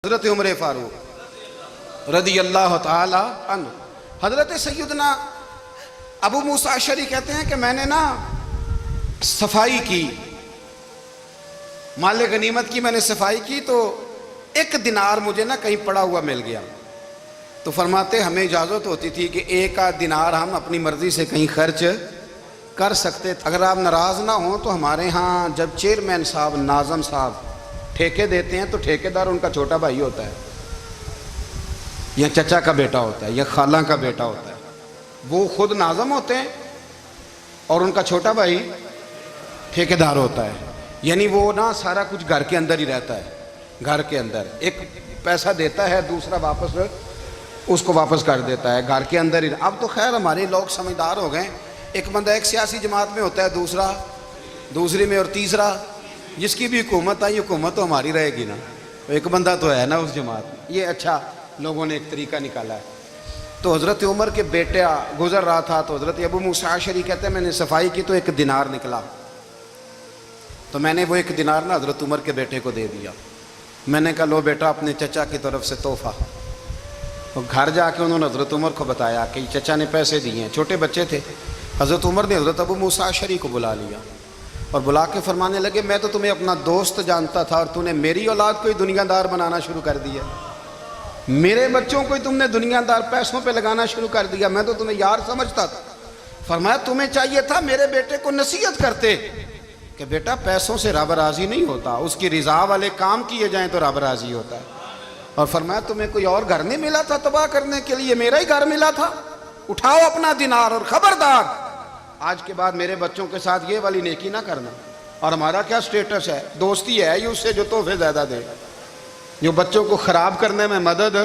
حضرت عمر فاروق رضی اللہ تعالی عنہ. حضرت سیدنا ابو موسیٰ اشعری کہتے ہیں کہ میں نے نا صفائی کی، مال غنیمت کی میں نے صفائی کی، تو ایک دینار مجھے نا کہیں پڑا ہوا مل گیا. تو فرماتے ہمیں اجازت ہوتی تھی کہ ایک آدھ دینار ہم اپنی مرضی سے کہیں خرچ کر سکتے. اگر آپ ناراض نہ ہوں تو ہمارے ہاں جب چیئرمین صاحب، ناظم صاحب ٹھیکے دیتے ہیں تو ٹھیکیدار ان کا چھوٹا بھائی ہوتا ہے یا چچا کا بیٹا ہوتا ہے یا خالہ کا بیٹا ہوتا ہے. وہ خود ناظم ہوتے ہیں اور ان کا چھوٹا بھائی ٹھیکیدار ہوتا ہے. یعنی وہ نا سارا کچھ گھر کے اندر ہی رہتا ہے. گھر کے اندر ایک پیسہ دیتا ہے، دوسرا واپس اس کو واپس کر دیتا ہے. گھر کے اندر ہی. اب تو خیر ہمارے لوگ سمجھدار ہو گئے. ایک بندہ ایک سیاسی جماعت میں ہوتا ہے، دوسرا دوسری میں، اور تیسرا جس کی بھی حکومت آئی، حکومت تو ہماری رہے گی نا. ایک بندہ تو ہے نا اس جماعت میں. یہ اچھا لوگوں نے ایک طریقہ نکالا ہے. تو حضرت عمر کے بیٹا گزر رہا تھا تو حضرت ابو موسیٰ اشعری کہتے ہیں میں نے صفائی کی تو ایک دینار نکلا. تو میں نے وہ ایک دینار نا حضرت عمر کے بیٹے کو دے دیا. میں نے کہا لو بیٹا اپنے چچا کی طرف سے تحفہ. تو گھر جا کے انہوں نے حضرت عمر کو بتایا کہ چچا نے پیسے دیے ہیں. چھوٹے بچے تھے. حضرت عمر نے حضرت ابو موسیٰ اشعری کو بلا لیا اور بلا کے فرمانے لگے میں تو تمہیں اپنا دوست جانتا تھا اور تو نے میری اولاد کو ہی دنیا دار بنانا شروع کر دیا. میرے بچوں کو ہی تم نے دنیا دار پیسوں پہ لگانا شروع کر دیا. میں تو تمہیں یار سمجھتا تھا. فرمایا تمہیں چاہیے تھا میرے بیٹے کو نصیحت کرتے کہ بیٹا پیسوں سے رب راضی نہیں ہوتا، اس کی رضا والے کام کیے جائیں تو رب راضی ہوتا ہے. اور فرمایا تمہیں کوئی اور گھر نہیں ملا تھا تباہ کرنے کے لیے، میرا ہی گھر ملا تھا. اٹھاؤ اپنا دینار اور خبردار آج کے بعد میرے بچوں کے ساتھ یہ والی نیکی نہ کرنا. اور ہمارا کیا سٹیٹس ہے؟ دوستی ہے یہ اس سے جو تحفے زیادہ دے، جو بچوں کو خراب کرنے میں مدد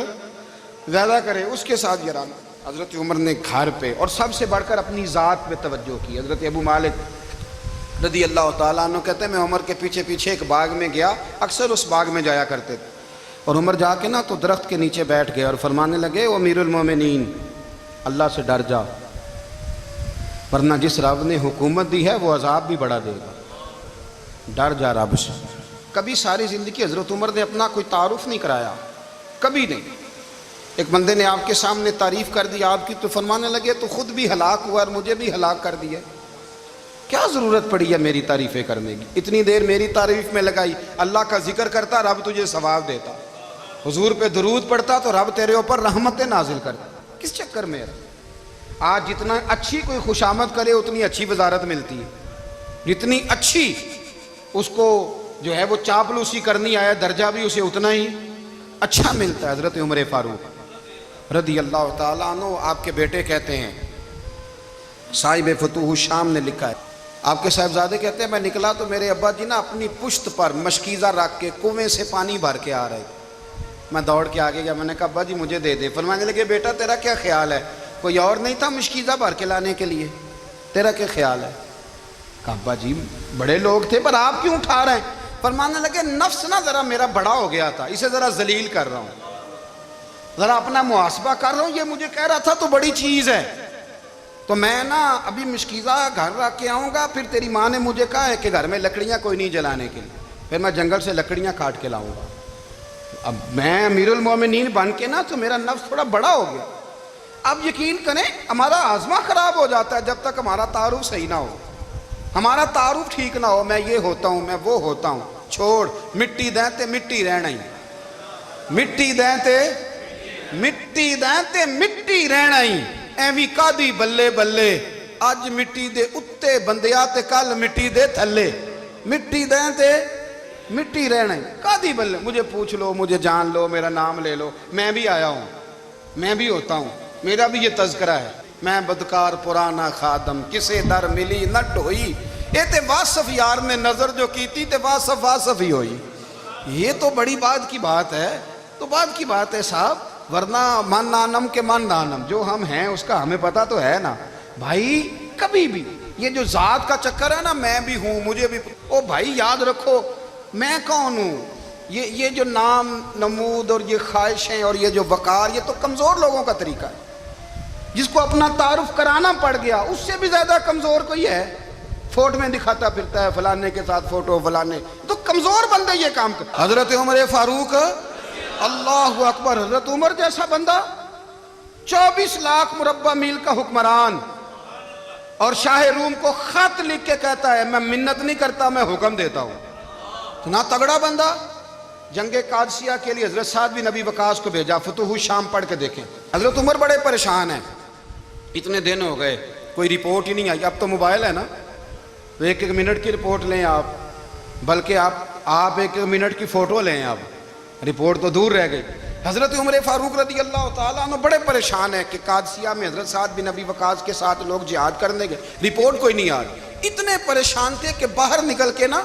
زیادہ کرے، اس کے ساتھ یہ رہنا. حضرت عمر نے گھر پہ اور سب سے بڑھ کر اپنی ذات پہ توجہ کی. حضرت ابو مالک رضی اللہ تعالیٰ عنہ کہتے ہیں میں عمر کے پیچھے پیچھے ایک باغ میں گیا، اکثر اس باغ میں جایا کرتے تھے. اور عمر جا کے نا تو درخت کے نیچے بیٹھ گئے اور فرمانے لگے او امیر المومنین اللہ سے ڈر جا، ورنہ جس رب نے حکومت دی ہے وہ عذاب بھی بڑا دے گا. ڈر جا رب سے. کبھی ساری زندگی حضرت عمر نے اپنا کوئی تعارف نہیں کرایا، کبھی نہیں. ایک بندے نے آپ کے سامنے تعریف کر دی آپ کی تو فرمانے لگے تو خود بھی ہلاک ہوا اور مجھے بھی ہلاک کر دیا. کیا ضرورت پڑی ہے میری تعریفیں کرنے کی؟ اتنی دیر میری تعریف میں لگائی. اللہ کا ذکر کرتا رب تجھے ثواب دیتا، حضور پہ درود پڑھتا تو رب تیرے اوپر رحمتیں نازل کرتا. کس چکر میں؟ آج جتنا اچھی کوئی خوشامد کرے اتنی اچھی وزارت ملتی ہے، جتنی اچھی اس کو جو ہے وہ چاپلوسی کرنی آیا درجہ بھی اسے اتنا ہی اچھا ملتا ہے. حضرت عمر فاروق رضی اللہ تعالیٰ عنہ آپ کے بیٹے کہتے ہیں، صاحب فتوح الشام نے لکھا ہے، آپ کے صاحبزادے کہتے ہیں میں نکلا تو میرے ابا جی نا اپنی پشت پر مشکیزہ رکھ کے کنویں سے پانی بھر کے آ رہے. میں دوڑ کے آگے گیا، میں نے کہا ابا جی مجھے دے دے. فرمانے لگے بیٹا تیرا کیا خیال ہے، کوئی اور نہیں تھا مشکیزہ بھر کے لانے کے لیے، تیرا کیا خیال ہے؟ کہا ابا جی بڑے لوگ تھے پر آپ کیوں اٹھا رہے ہیں؟ فرمانے لگے نفس نا ذرا میرا بڑا ہو گیا تھا، اسے ذرا ذلیل کر رہا ہوں، ذرا اپنا محاسبہ کر رہا ہوں. یہ مجھے کہہ رہا تھا تو بڑی چیز ہے، تو میں نا ابھی مشکیزہ گھر رکھ کے آؤں گا، پھر تیری ماں نے مجھے کہا ہے کہ گھر میں لکڑیاں کوئی نہیں جلانے کے لیے، پھر میں جنگل سے لکڑیاں کاٹ کے لاؤں گا. اب میں امیر المومنین بن کے نا تو میرا نفس تھوڑا بڑا ہو گیا. اب یقین کریں ہمارا آزما خراب ہو جاتا ہے جب تک ہمارا تعارف صحیح نہ ہو، ہمارا تعارف ٹھیک نہ ہو. میں یہ ہوتا ہوں، میں وہ ہوتا ہوں. چھوڑ مٹی دیں تے مٹی رہنا ہی، مٹی دیں تے مٹی دیں تے مٹی رہنا ہی. ایویں کادی بلے بلے اج مٹی دے اتے بندیا تے کل مٹی دے تھلے. مٹی دیں تے مٹی رہنا ہی کادی بلے. مجھے پوچھ لو، مجھے جان لو، میرا نام لے لو، میں بھی آیا ہوں، میں بھی ہوتا ہوں، میرا بھی یہ تذکرہ ہے. میں بدکار پرانا خادم کسے در ملی نہ ڈھوئی، اے تے واصف یار نے نظر جو کیتی تے واصف واصف ہی ہوئی. یہ تو بڑی بات کی بات ہے، تو بات کی بات ہے صاحب. ورنہ من نانم کے من نانم، جو ہم ہیں اس کا ہمیں پتہ تو ہے نا بھائی. کبھی بھی یہ جو ذات کا چکر ہے نا میں بھی ہوں مجھے بھی، او بھائی یاد رکھو میں کون ہوں. یہ جو نام نمود اور یہ خواہشیں اور یہ جو وقار، یہ تو کمزور لوگوں کا طریقہ ہے. جس کو اپنا تعارف کرانا پڑ گیا اس سے بھی زیادہ کمزور کوئی ہے. فوٹو میں دکھاتا پھرتا ہے فلانے کے ساتھ فوٹو فلانے، تو کمزور بندے یہ کام کر. حضرت عمر فاروق اللہ اکبر. حضرت عمر جیسا بندہ 24 لاکھ مربع میل کا حکمران اور شاہ روم کو خط لکھ کے کہتا ہے میں منت نہیں کرتا میں حکم دیتا ہوں. اتنا تگڑا بندہ. جنگ قادسیہ کے لیے حضرت سعد بن ابی وقاص کو بھیجا. فتوح شام پڑھ کے دیکھیں. حضرت عمر بڑے پریشان ہیں. اتنے دن ہو گئے کوئی رپورٹ ہی نہیں آئی. اب تو موبائل ہے نا تو ایک منٹ کی رپورٹ لیں آپ, بلکہ آپ ایک منٹ کی فوٹو لیں. آپ رپورٹ تو دور رہ گئی. حضرت عمر فاروق رضی اللہ تعالیٰ عنہ بڑے پریشان ہیں کہ قادسیہ میں حضرت سعد بن ابی وقاص کے ساتھ لوگ جہاد کرنے گئے, رپورٹ کوئی نہیں آ رہی. اتنے پریشان تھے کہ باہر نکل کے نا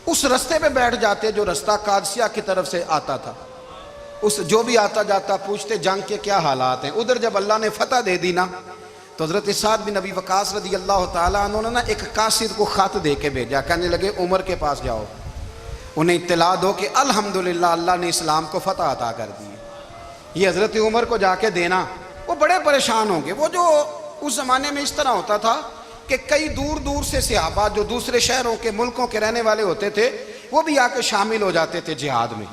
اس رستے پہ بیٹھ جاتے جو رستہ قادسیہ کی طرف سے آتا تھا. اس جو بھی آتا جاتا پوچھتے جنگ کے کیا حالات ہیں. ادھر جب اللہ نے فتح دے دی نا تو حضرت سعد بن ابی وقاص رضی اللہ تعالیٰ عنہ نے نا ایک قاصد کو خط دے کے بھیجا. کہنے لگے عمر کے پاس جاؤ, انہیں اطلاع دو کہ الحمدللہ اللہ نے اسلام کو فتح عطا کر دی. یہ حضرت عمر کو جا کے دینا. وہ بڑے پریشان ہوں گے. وہ جو اس زمانے میں اس طرح ہوتا تھا کہ کئی دور دور سے صحابہ جو دوسرے شہروں کے ملکوں کے رہنے والے ہوتے تھے وہ بھی آ کے شامل ہو جاتے تھے جہاد میں.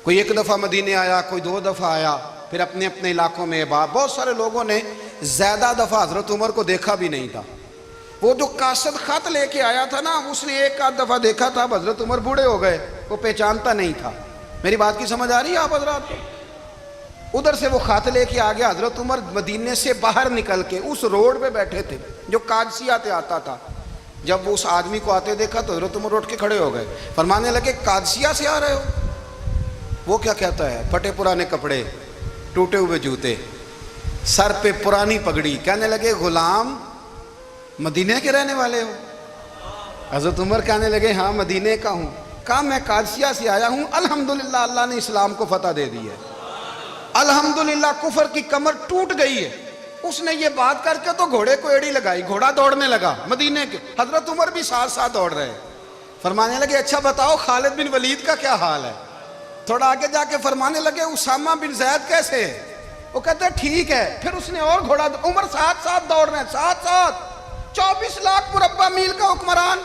کوئی ایک دفعہ مدینے آیا, کوئی 2 دفعہ آیا, پھر اپنے اپنے علاقوں میں. بہت سارے لوگوں نے زیادہ دفعہ حضرت عمر کو دیکھا بھی نہیں تھا. وہ جو قاصد خط لے کے آیا تھا نا اس نے 1 دفعہ دیکھا تھا. حضرت عمر بوڑھے ہو گئے, وہ پہچانتا نہیں تھا. میری بات کی سمجھ آ رہی ہے آپ حضرات کو؟ ادھر سے وہ خط لے کے آ گیا. حضرت عمر مدینے سے باہر نکل کے اس روڈ پہ بیٹھے تھے جو قادسیہ سے آتا تھا. جب وہ اس آدمی کو آتے دیکھا تو حضرت عمر اٹھ کے کھڑے ہو گئے, فرمانے لگے قادسیہ سے آ رہے ہو؟ وہ کیا کہتا ہے؟ پھٹے پرانے کپڑے, ٹوٹے ہوئے جوتے, سر پہ پرانی پگڑی. کہنے لگے غلام مدینے کے رہنے والے ہو؟ حضرت عمر کہنے لگے ہاں مدینے کا ہوں. کہا میں قادسیہ سے آیا ہوں, الحمدللہ اللہ نے اسلام کو فتح دے دی ہے, الحمدللہ کفر کی کمر ٹوٹ گئی ہے. اس نے یہ بات کر کے تو گھوڑے کو ایڑی لگائی, گھوڑا دوڑنے لگا مدینے کے. حضرت عمر بھی ساتھ ساتھ دوڑ رہے. فرمانے لگے اچھا بتاؤ خالد بن ولید کا کیا حال ہے؟ تھوڑا آگے جا کے فرمانے لگے اسامہ بن زید کیسے ہے؟ وہ کہتے ہیں ٹھیک ہے. پھر اس نے اور گھوڑا. عمر ساتھ ساتھ دوڑ رہے ہیں, ساتھ ساتھ. 24 لاکھ مربع میل کا حکمران,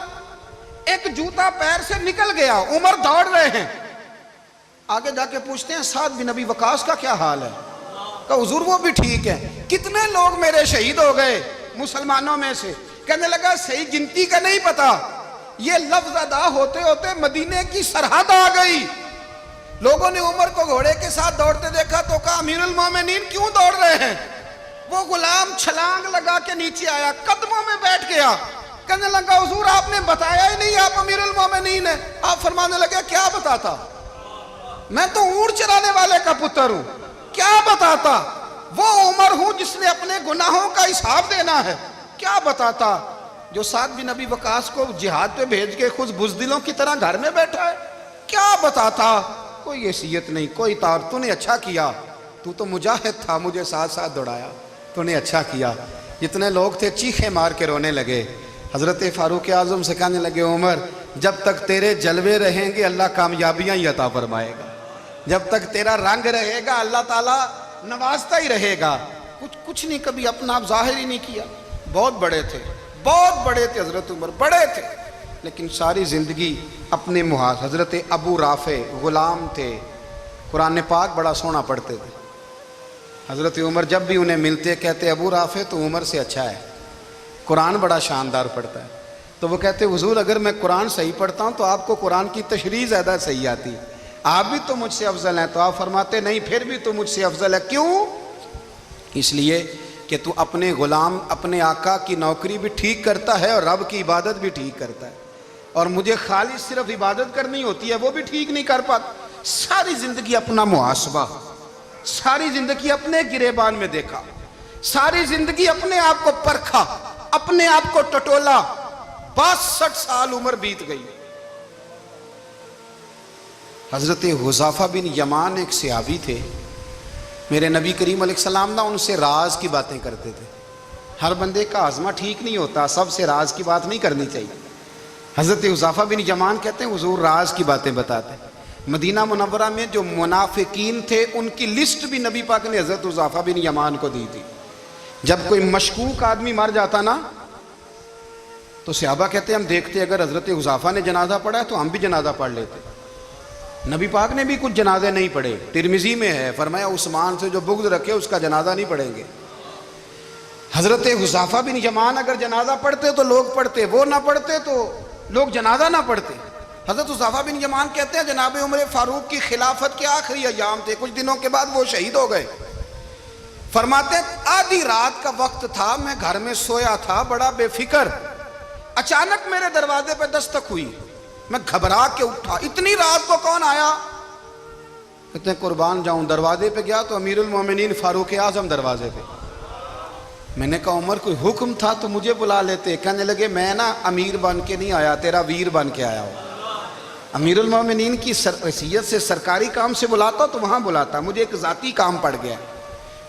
ایک جوتا پیر سے نکل گیا, عمر دوڑ رہے ہیں. آگے جا کے پوچھتے ہیں سعد بن ابی وقاص کا کیا حال ہے؟ کہا حضور وہ بھی ٹھیک ہے. کتنے لوگ میرے شہید ہو گئے مسلمانوں میں سے؟ کہنے لگا صحیح گنتی کا نہیں پتا. یہ لفظ ادا ہوتے ہوتے مدینے کی سرحد آ گئی. لوگوں نے عمر کو گھوڑے کے ساتھ دوڑتے دیکھا تو کہا امیر المومنین کیوں دوڑ رہے ہیں؟ وہ غلام چھلانگ لگا کے نیچے آیا, قدموں میں بیٹھ گیا. کہنے لگا حضور آپ نے بتایا ہی نہیں آپ امیر المومنین ہیں. آپ فرمانے لگے کیا بتاتا؟ میں تو اونٹ چرانے والے کا پتر ہوں, کیا بتاتا؟ وہ عمر ہوں جس نے اپنے گناہوں کا حساب دینا ہے. کیا بتاتا؟ جو سعد بن ابی وقاص کو جہاد پہ بھیج کے خود بزدلوں کی طرح گھر میں بیٹھا ہے. کیا بتاتا؟ کوئی حیثیت نہیں, کوئی تار. تو نے اچھا کیا, تو تو مجاہد تھا, مجھے ساتھ ساتھ دوڑایا, تو نے اچھا کیا. جتنے لوگ تھے چیخیں مار کے رونے لگے. حضرت فاروق اعظم سے کہنے لگے عمر جب تک تیرے جلوے رہیں گے اللہ کامیابیاں ہی عطا فرمائے گا, جب تک تیرا رنگ رہے گا اللہ تعالیٰ نوازتا ہی رہے گا. کچھ نہیں کبھی اپنا آپ ظاہر ہی نہیں کیا. بہت بڑے تھے, بہت بڑے تھے حضرت عمر, بڑے تھے, لیکن ساری زندگی اپنے محاذ. حضرت ابو رافع غلام تھے, قرآن پاک بڑا سونا پڑھتے تھے. حضرت عمر جب بھی انہیں ملتے کہتے ابو رافع تو عمر سے اچھا ہے, قرآن بڑا شاندار پڑھتا ہے. تو وہ کہتے حضور اگر میں قرآن صحیح پڑھتا ہوں تو آپ کو قرآن کی تشریح زیادہ صحیح آتی ہے, آپ بھی تو مجھ سے افضل ہیں. تو آپ فرماتے نہیں پھر بھی تو مجھ سے افضل ہے. کیوں؟ اس لیے کہ تو اپنے غلام اپنے آقا کی نوکری بھی ٹھیک کرتا ہے اور رب کی عبادت بھی ٹھیک کرتا ہے, اور مجھے خالص صرف عبادت کرنی ہوتی ہے وہ بھی ٹھیک نہیں کر پاتا. ساری زندگی اپنا محاسبہ, ساری زندگی اپنے گریبان میں دیکھا, ساری زندگی اپنے آپ کو پرکھا, اپنے آپ کو ٹٹولا. 62 سال عمر بیت گئی. حضرت حذیفہ بن یمان ایک صحابی تھے, میرے نبی کریم علیہ السلام نا ان سے راز کی باتیں کرتے تھے. ہر بندے کا ہاضمہ ٹھیک نہیں ہوتا, سب سے راز کی بات نہیں کرنی چاہیے. حضرت حذیفہ بن یمان کہتے ہیں حضور راز کی باتیں بتاتے. مدینہ منورہ میں جو منافقین تھے ان کی لسٹ بھی نبی پاک نے حضرت حذیفہ بن یمان کو دی تھی. جب کوئی مشکوک آدمی مر جاتا نا تو صحابہ کہتے ہیں ہم دیکھتے اگر حضرت حذیفہ نے جنازہ پڑھا ہے تو ہم بھی جنازہ پڑھ لیتے. نبی پاک نے بھی کچھ جنازے نہیں پڑھے. ترمذی میں ہے, فرمایا عثمان سے جو بغض رکھے اس کا جنازہ نہیں پڑھیں گے. حضرت حذیفہ بن یمان اگر جنازہ پڑھتے تو لوگ پڑھتے, وہ نہ پڑھتے تو لوگ جنازہ نہ پڑھتے. حضرت حذیفہ بن یمان کہتے ہیں جناب عمر فاروق کی خلافت کے آخری ایام تھے, کچھ دنوں کے بعد وہ شہید ہو گئے. فرماتے آدھی رات کا وقت تھا, میں گھر میں سویا تھا بڑا بے فکر, اچانک میرے دروازے پہ دستک ہوئی, میں گھبرا کے اٹھا, اتنی رات کو کون آیا؟ کہتے ہیں قربان جاؤں, دروازے پہ گیا تو امیر المومنین فاروق اعظم دروازے پہ. میں نے کہا عمر کوئی حکم تھا تو مجھے بلا لیتے. کہنے لگے میں نا امیر بن کے نہیں آیا, تیرا ویر بن کے آیا ہوں. امیر المومنین کی حیثیت سے سرکاری کام سے بلاتا تو وہاں بلاتا, مجھے ایک ذاتی کام پڑ گیا.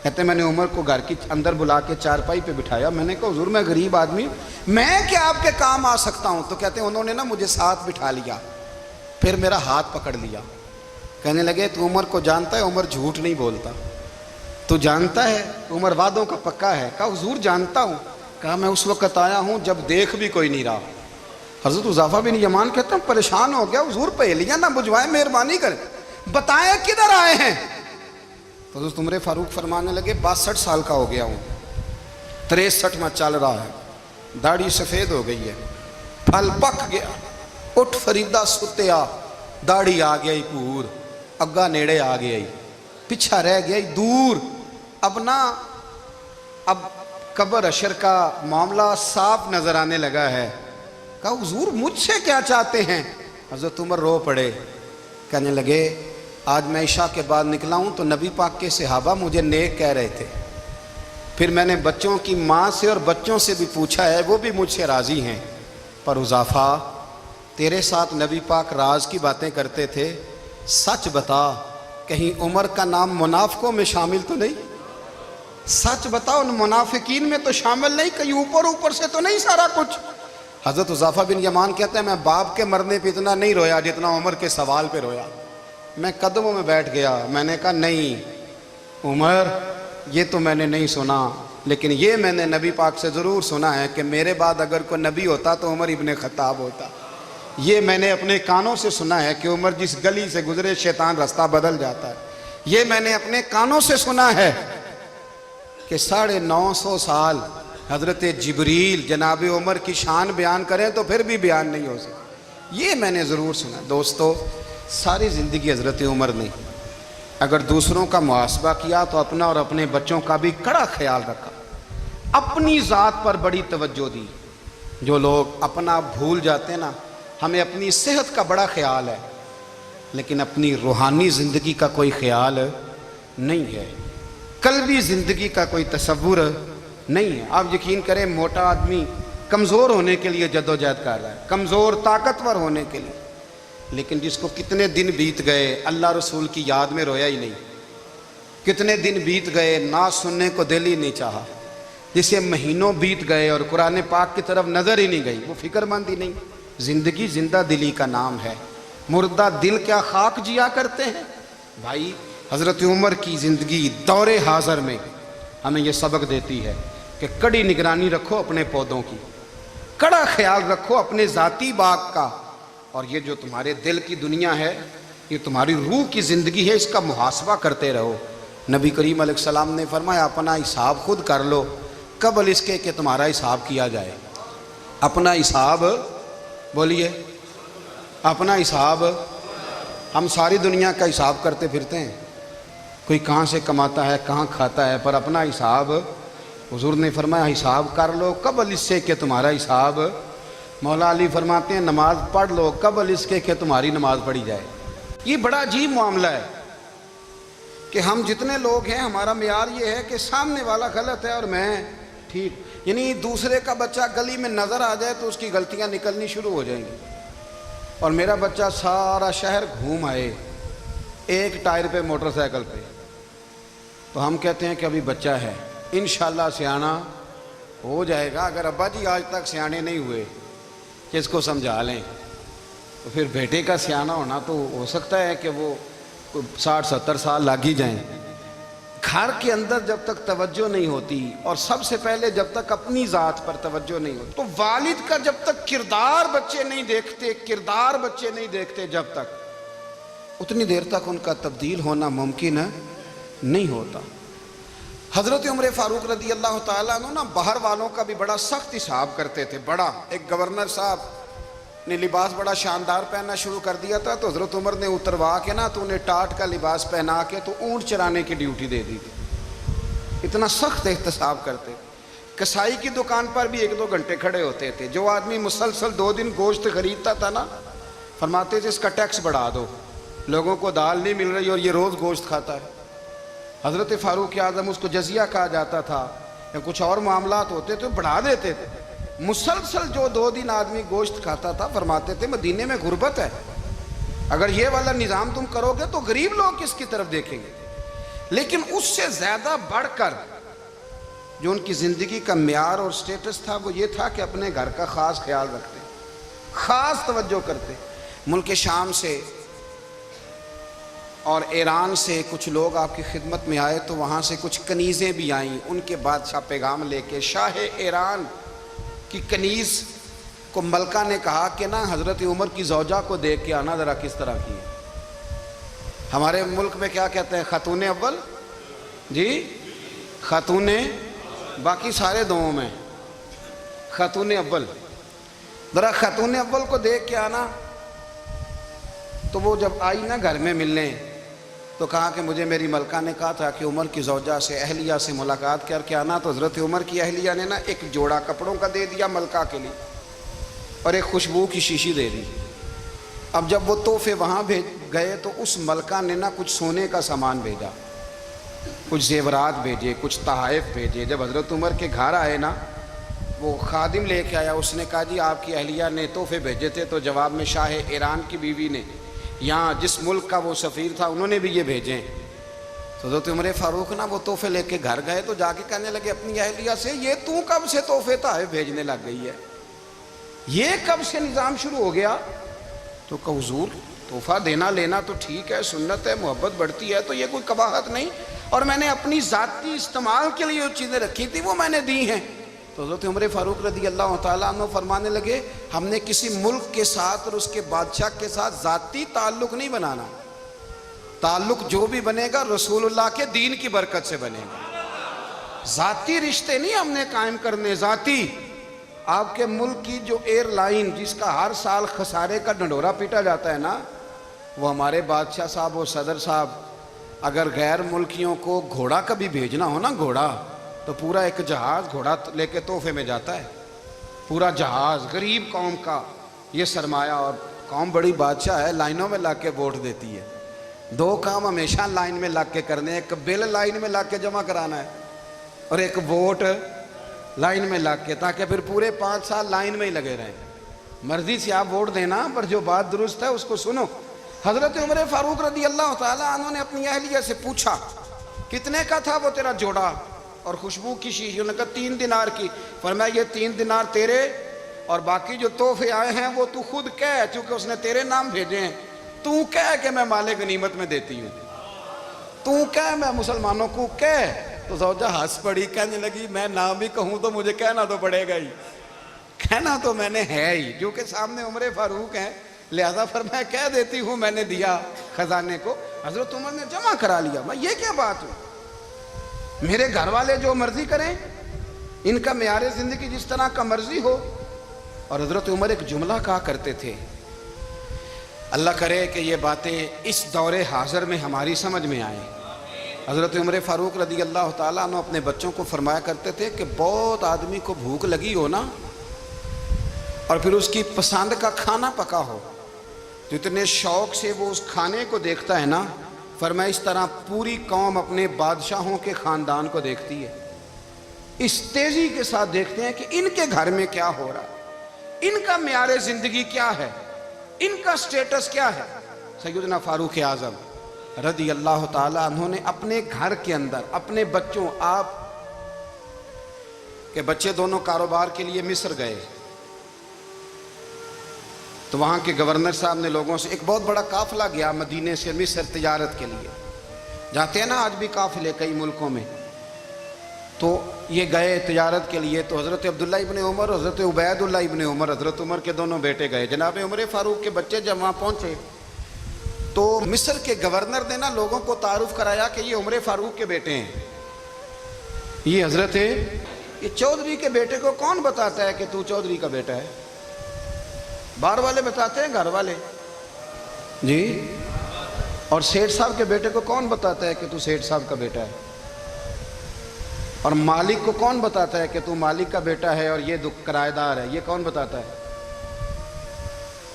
کہتے ہیں میں نے عمر کو گھر کی اندر بلا کے چارپائی پہ بٹھایا. میں نے کہا حضور میں غریب آدمی, میں کیا آپ کے کام آ سکتا ہوں؟ تو کہتے ہیں انہوں نے نا مجھے ساتھ بٹھا لیا, پھر میرا ہاتھ پکڑ لیا. کہنے لگے تو عمر کو جانتا ہے؟ عمر جھوٹ نہیں بولتا. تو جانتا ہے عمر وعدوں کا پکا ہے؟ کہا حضور جانتا ہوں. کہا میں اس وقت آیا ہوں جب دیکھ بھی کوئی نہیں رہا. حضرت حذیفہ بن یمان کہتے ہیں پریشان ہو گیا, حضور پہلیاں نہ بجھوائیں, مہربانی کریں بتائیں کدھر آئے ہیں. تو حضرت عمر فاروق فرمانے لگے 62 سال کا ہو گیا ہوں, 63 میں چل رہا ہے, داڑھی سفید ہو گئی ہے, پھل پک گیا, اٹھ فریدہ ستیا, داڑھی آ گئی پور, اگا نیڑے آ گئی, پچھا رہ گئی دور. اب قبر اشر کا معاملہ صاف نظر آنے لگا ہے. کہا حضور مجھ سے کیا چاہتے ہیں؟ حضرت عمر رو پڑے, کہنے لگے آج میں عشاء کے بعد نکلا ہوں تو نبی پاک کے صحابہ مجھے نیک کہہ رہے تھے, پھر میں نے بچوں کی ماں سے اور بچوں سے بھی پوچھا ہے, وہ بھی مجھ سے راضی ہیں, پر حذیفہ تیرے ساتھ نبی پاک راز کی باتیں کرتے تھے, سچ بتا کہیں عمر کا نام منافقوں میں شامل تو نہیں؟ سچ بتا ان منافقین میں تو شامل نہیں, کہیں اوپر سے تو نہیں سارا کچھ؟ حضرت حذیفہ بن یمان کہتے ہیں میں باپ کے مرنے پہ اتنا نہیں رویا جتنا عمر کے سوال پہ رویا. میں قدموں میں بیٹھ گیا, میں نے کہا نہیں عمر یہ تو میں نے نہیں سنا, لیکن یہ میں نے نبی پاک سے ضرور سنا ہے کہ میرے بعد اگر کوئی نبی ہوتا تو عمر ابن خطاب ہوتا. یہ میں نے اپنے کانوں سے سنا ہے کہ عمر جس گلی سے گزرے شیطان رستہ بدل جاتا ہے. یہ میں نے اپنے کانوں سے سنا ہے کہ 950 سال حضرت جبریل جناب عمر کی شان بیان کریں تو پھر بھی بیان نہیں ہو سکتا. یہ میں نے ضرور سنا. دوستو ساری زندگی حضرت عمر نے اگر دوسروں کا محاسبہ کیا تو اپنا اور اپنے بچوں کا بھی کڑا خیال رکھا, اپنی ذات پر بڑی توجہ دی. جو لوگ اپنا بھول جاتے ہیں نا, ہمیں اپنی صحت کا بڑا خیال ہے لیکن اپنی روحانی زندگی کا کوئی خیال نہیں ہے, قلبی زندگی کا کوئی تصور نہیں ہے. آپ یقین کریں موٹا آدمی کمزور ہونے کے لیے جدوجہد کر رہا ہے, کمزور طاقتور ہونے کے لیے, لیکن جس کو کتنے دن بیت گئے اللہ رسول کی یاد میں رویا ہی نہیں, کتنے دن بیت گئے نہ سننے کو دل ہی نہیں چاہا, جسے مہینوں بیت گئے اور قرآن پاک کی طرف نظر ہی نہیں گئی, وہ فکر مند ہی نہیں. زندگی زندہ دلی کا نام ہے, مردہ دل کیا خاک جیا کرتے ہیں. بھائی حضرت عمر کی زندگی دور حاضر میں ہمیں یہ سبق دیتی ہے کہ کڑی نگرانی رکھو اپنے پودوں کی, کڑا خیال رکھو اپنے ذاتی باغ کا, اور یہ جو تمہارے دل کی دنیا ہے یہ تمہاری روح کی زندگی ہے, اس کا محاسبہ کرتے رہو. نبی کریم علیہ السلام نے فرمایا اپنا حساب خود کر لو قبل اس کے کہ تمہارا حساب کیا جائے. اپنا حساب بولیے, اپنا حساب. ہم ساری دنیا کا حساب کرتے پھرتے ہیں, کوئی کہاں سے کماتا ہے کہاں کھاتا ہے, پر اپنا حساب حضور نے فرمایا حساب کر لو قبل اس سے کہ تمہارا حساب. مولا علی فرماتے ہیں نماز پڑھ لو قبل اس کے کہ تمہاری نماز پڑھی جائے. یہ بڑا عجیب معاملہ ہے کہ ہم جتنے لوگ ہیں ہمارا معیار یہ ہے کہ سامنے والا غلط ہے اور میں ٹھیک, یعنی دوسرے کا بچہ گلی میں نظر آ جائے تو اس کی غلطیاں نکلنی شروع ہو جائیں گی, اور میرا بچہ سارا شہر گھوم آئے ایک ٹائر پہ موٹر سائیکل پہ تو ہم کہتے ہیں کہ ابھی بچہ ہے, انشاءاللہ سیانا ہو جائے گا. اگر ابا جی آج تک سیانے نہیں ہوئے کہ اس کو سمجھا لیں تو پھر بیٹے کا سیانا ہونا تو ہو سکتا ہے کہ وہ 60-70 سال لگ ہی جائیں. گھر کے اندر جب تک توجہ نہیں ہوتی اور سب سے پہلے جب تک اپنی ذات پر توجہ نہیں ہوتی, تو والد کا جب تک کردار بچے نہیں دیکھتے جب تک اتنی دیر تک ان کا تبدیل ہونا ممکن نہیں ہوتا۔ حضرت عمر فاروق رضی اللہ تعالیٰ عنہ نا باہر والوں کا بھی بڑا سخت حساب کرتے تھے۔ بڑا ایک گورنر صاحب نے لباس بڑا شاندار پہننا شروع کر دیا تھا تو حضرت عمر نے اتروا کے نا تو انہیں ٹاٹ کا لباس پہنا کے تو اونٹ چرانے کی ڈیوٹی دے دی تھی۔ اتنا سخت احتساب کرتے۔ کسائی کی دکان پر بھی 1-2 گھنٹے کھڑے ہوتے تھے۔ جو آدمی مسلسل 2 دن گوشت خریدتا تھا نا، فرماتے تھے اس کا ٹیکس بڑھا دو، لوگوں کو دال نہیں مل رہی اور یہ روز گوشت کھاتا ہے۔ حضرت فاروق اعظم، اس کو جزیہ کہا جاتا تھا یا کچھ اور معاملات ہوتے تو بڑھا دیتے تھے۔ مسلسل جو 2 دن آدمی گوشت کھاتا تھا، فرماتے تھے مدینے میں غربت ہے، اگر یہ والا نظام تم کرو گے تو غریب لوگ کس کی طرف دیکھیں گے۔ لیکن اس سے زیادہ بڑھ کر جو ان کی زندگی کا معیار اور سٹیٹس تھا وہ یہ تھا کہ اپنے گھر کا خاص خیال رکھتے، خاص توجہ کرتے۔ ملک شام سے اور ایران سے کچھ لوگ آپ کی خدمت میں آئے تو وہاں سے کچھ کنیزیں بھی آئیں، ان کے بادشاہ پیغام لے کے۔ شاہ ایران کی کنیز کو ملکہ نے کہا کہ نا حضرت عمر کی زوجہ کو دیکھ کے آنا ذرا کس طرح کی ہے۔ ہمارے ملک میں کیا کہتے ہیں؟ خاتون اول، جی خاتون، باقی سارے دوؤں میں خاتون اول، ذرا خاتون اول کو دیکھ کے آنا۔ تو وہ جب آئی نا گھر میں ملنے تو کہا کہ مجھے میری ملکہ نے کہا تھا کہ عمر کی زوجہ سے، اہلیہ سے ملاقات کر کے آنا۔ تو حضرت عمر کی اہلیہ نے نا ایک جوڑا کپڑوں کا دے دیا ملکہ کے لیے اور ایک خوشبو کی شیشی دے دی۔ اب جب وہ تحفے وہاں بھیج گئے تو اس ملکہ نے نا کچھ سونے کا سامان بھیجا، کچھ زیورات بھیجے، کچھ تحائف بھیجے۔ جب حضرت عمر کے گھر آئے نا، وہ خادم لے کے آیا، اس نے کہا جی آپ کی اہلیہ نے تحفے بھیجے تھے، تو جواب میں شاہ ایران کی بیوی نے، یہاں جس ملک کا وہ سفیر تھا، انہوں نے بھی یہ بھیجے۔ تو حضرت عمر فاروق نا وہ تحفے لے کے گھر گئے تو جا کے کہنے لگے اپنی اہلیہ سے، یہ تو کب سے تحفے تحائف بھیجنے لگ گئی ہے، یہ کب سے نظام شروع ہو گیا؟ تو کہ حضور تحفہ دینا لینا تو ٹھیک ہے، سنت ہے، محبت بڑھتی ہے، تو یہ کوئی قباحت نہیں، اور میں نے اپنی ذاتی استعمال کے لیے جو چیزیں رکھی تھی وہ میں نے دی ہیں۔ تو حضرت عمر فاروق رضی اللہ تعالیٰ عنہ فرمانے لگے ہم نے کسی ملک کے ساتھ اور اس کے بادشاہ کے ساتھ ذاتی تعلق نہیں بنانا، تعلق جو بھی بنے گا رسول اللہ کے دین کی برکت سے بنے گا، ذاتی رشتے نہیں ہم نے قائم کرنے۔ ذاتی آپ کے ملک کی جو ایئر لائن جس کا ہر سال خسارے کا ڈنڈورا پیٹا جاتا ہے نا، وہ ہمارے بادشاہ صاحب اور صدر صاحب اگر غیر ملکیوں کو گھوڑا کبھی بھیجنا ہو نا، گھوڑا، تو پورا ایک جہاز گھوڑا لے کے تحفے میں جاتا ہے، پورا جہاز غریب قوم کا یہ سرمایہ، اور قوم بڑی بادشاہ ہے، لائنوں میں لگ کے ووٹ دیتی ہے۔ 2 کام ہمیشہ لائن میں لگ کے کرنے، ایک بل لائن میں لگ کے جمع کرانا ہے اور ایک ووٹ لائن میں لگ کے، تاکہ پھر پورے 5 سال لائن میں ہی لگے رہیں۔ مرضی سے آپ ووٹ دینا، پر جو بات درست ہے اس کو سنو۔ حضرت عمر فاروق رضی اللہ تعالیٰ عنہ نے اپنی اہلیہ سے پوچھا کتنے کا تھا وہ تیرا جوڑا اور خوشبو کی شیشی؟ انہوں نے کہا 3 دینار کی۔ فرمایا یہ 3 دینار تیرے اور باقی جو تحفے آئے ہیں وہ تو خود کہہ، چونکہ اس نے تیرے نام بھیجے ہیں، تو کہہ کہ میں مال غنیمت میں دیتی ہوں، تو کہہ میں مسلمانوں کو کہہ۔ تو زوجہ ہنس پڑی، کہنے لگی میں نہ بھی کہوں تو مجھے کہنا تو پڑے گا ہی، کہنا تو میں نے ہے ہی، کیونکہ سامنے عمر فاروق ہیں، لہذا فرمایا کہہ دیتی ہوں میں نے دیا خزانے کو۔ حضرت عمر نے جمع کرا لیا۔ میں یہ کیا بات ہو، میرے گھر والے جو مرضی کریں، ان کا معیار زندگی جس طرح کا مرضی ہو۔ اور حضرت عمر ایک جملہ کہا کرتے تھے، اللہ کرے کہ یہ باتیں اس دور حاضر میں ہماری سمجھ میں آئیں۔ حضرت عمر فاروق رضی اللہ تعالیٰ عنہ اپنے بچوں کو فرمایا کرتے تھے کہ بہت آدمی کو بھوک لگی ہو نا، اور پھر اس کی پسند کا کھانا پکا ہو، تو اتنے شوق سے وہ اس کھانے کو دیکھتا ہے نا، فرمایا اس طرح پوری قوم اپنے بادشاہوں کے خاندان کو دیکھتی ہے، اس تیزی کے ساتھ دیکھتے ہیں کہ ان کے گھر میں کیا ہو رہا ہے، ان کا معیار زندگی کیا ہے، ان کا سٹیٹس کیا ہے۔ سیدنا فاروق اعظم رضی اللہ تعالیٰ عنہ نے اپنے گھر کے اندر اپنے بچوں، آپ کے بچے دونوں کاروبار کے لیے مصر گئے، تو وہاں کے گورنر صاحب نے لوگوں سے، ایک بہت بڑا قافلہ گیا مدینے سے مصر تجارت کے لیے، جاتے ہیں نا آج بھی قافلے کئی ملکوں میں، تو یہ گئے تجارت کے لیے۔ تو حضرت عبداللہ ابن عمر، حضرت عبید اللہ ابن عمر، حضرت عمر کے دونوں بیٹے گئے۔ جناب عمر فاروق کے بچے جب وہاں پہنچے تو مصر کے گورنر نے نا لوگوں کو تعارف کرایا کہ یہ عمر فاروق کے بیٹے ہیں، یہ حضرت ہے، یہ چودھری کے بیٹے کو کون بتاتا ہے کہ تو چودھری کا بیٹا ہے؟ باہر والے بتاتے ہیں، گھر والے جی؟ اور سیٹھ صاحب کے بیٹے کو کون بتاتا ہے کہ تو سیٹھ صاحب کا بیٹا ہے؟ اور مالک کو کون بتاتا ہے کہ تو مالک کا بیٹا ہے اور یہ کرایہ دار ہے؟ یہ کون بتاتا ہے؟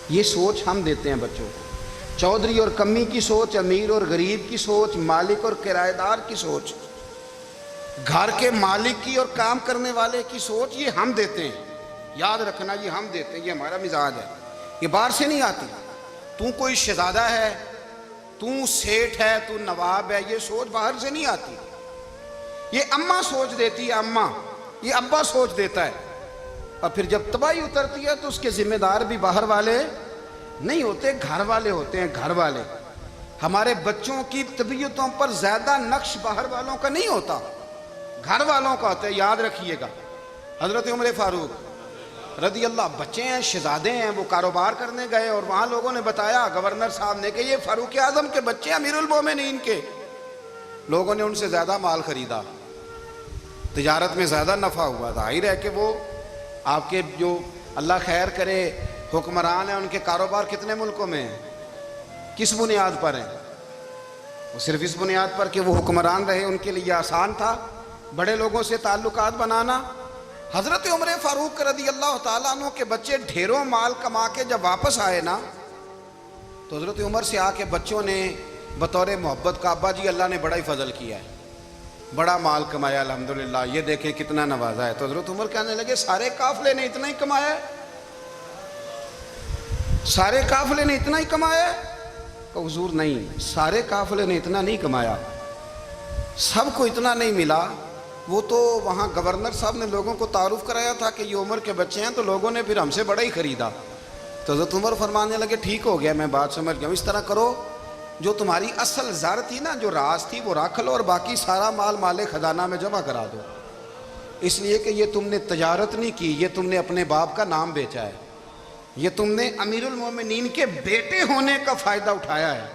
یہ سوچ ہم دیتے ہیں بچوں کو، چودھری اور کمی کی سوچ، امیر اور غریب کی سوچ، مالک اور کرایہ دار کی سوچ، گھر کے مالک کی اور کام کرنے والے کی سوچ، یہ ہم دیتے ہیں۔ یاد رکھنا، یہ ہم دیتے ہیں، یہ ہمارا مزاج ہے، یہ باہر سے نہیں آتی۔ تو کوئی شہزادہ ہے، تو سیٹھ ہے، تو نواب ہے، یہ سوچ باہر سے نہیں آتی، یہ اماں سوچ دیتی ہے، اماں، یہ ابا سوچ دیتا ہے۔ اور پھر جب تباہی اترتی ہے تو اس کے ذمہ دار بھی باہر والے نہیں ہوتے، گھر والے ہوتے ہیں، گھر والے۔ ہمارے بچوں کی طبیعتوں پر زیادہ نقش باہر والوں کا نہیں ہوتا، گھر والوں کا ہوتا ہے، یاد رکھیے گا۔ حضرت عمر فاروق رضی اللہ، بچے ہیں، شہزادے ہیں، وہ کاروبار کرنے گئے اور وہاں لوگوں نے بتایا گورنر صاحب نے کہ یہ فاروق اعظم کے بچے، امیر المومنین کے۔ لوگوں نے ان سے زیادہ مال خریدا، تجارت میں زیادہ نفع ہوا، ظاہر ہے کہ وہ آپ کے جو اللہ خیر کرے حکمران ہیں، ان کے کاروبار کتنے ملکوں میں ہیں، کس بنیاد پر ہیں؟ وہ صرف اس بنیاد پر کہ وہ حکمران رہے، ان کے لیے آسان تھا بڑے لوگوں سے تعلقات بنانا۔ حضرت عمر فاروق رضی اللہ تعالیٰ عنہ کے بچے ڈھیروں مال کما کے جب واپس آئے نا، تو حضرت عمر سے آ کے بچوں نے بطور محبت کا، ابا جی اللہ نے بڑا ہی فضل کیا ہے، بڑا مال کمایا الحمدللہ، یہ دیکھیں کتنا نوازا ہے۔ تو حضرت عمر کہنے لگے سارے قافلے نے اتنا ہی کمایا ہے؟ سارے قافلے نے اتنا ہی کمایا ہے؟ کہ حضور نہیں، سارے قافلے نے اتنا نہیں کمایا، سب کو اتنا نہیں ملا۔ وہ تو وہاں گورنر صاحب نے لوگوں کو تعارف کرایا تھا کہ یہ عمر کے بچے ہیں، تو لوگوں نے پھر ہم سے بڑا ہی خریدا۔ تو حضرت عمر فرمانے لگے ٹھیک ہو گیا، میں بات سمجھ گیا، اس طرح کرو، جو تمہاری اصل زر تھی نا، جو راز تھی، وہ رکھ لو اور باقی سارا مال مال خزانہ میں جمع کرا دو، اس لیے کہ یہ تم نے تجارت نہیں کی، یہ تم نے اپنے باپ کا نام بیچا ہے، یہ تم نے امیر المومنین کے بیٹے ہونے کا فائدہ اٹھایا ہے۔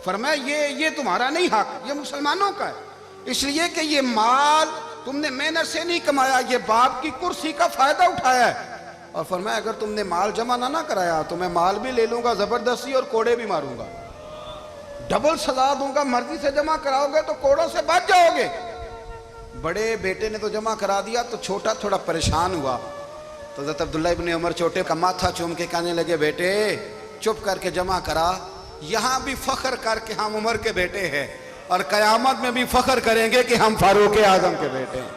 فرمایا یہ تمہارا نہیں حق، یہ مسلمانوں کا ہے، اس لیے کہ یہ مال تم نے محنت سے نہیں کمایا، یہ باپ کی کرسی کا فائدہ اٹھایا ہے۔ اور فرمایا اگر تم نے مال جمع نہ کرایا تو میں مال بھی لے لوں گا زبردستی اور کوڑے بھی ماروں گا، ڈبل سزا دوں گا، مرضی سے جمع کراؤ گے تو کوڑوں سے بچ جاؤ گے۔ بڑے بیٹے نے تو جمع کرا دیا، تو چھوٹا تھوڑا پریشان ہوا، تو حضرت عبداللہ ابن عمر چھوٹے کا ماتھا چوم کے کہنے لگے بیٹے چپ کر کے جمع کرا، یہاں بھی فخر کر کے ہم عمر کے بیٹے ہیں، اور قیامت میں بھی فخر کریں گے کہ ہم فاروق اعظم کے بیٹے ہیں۔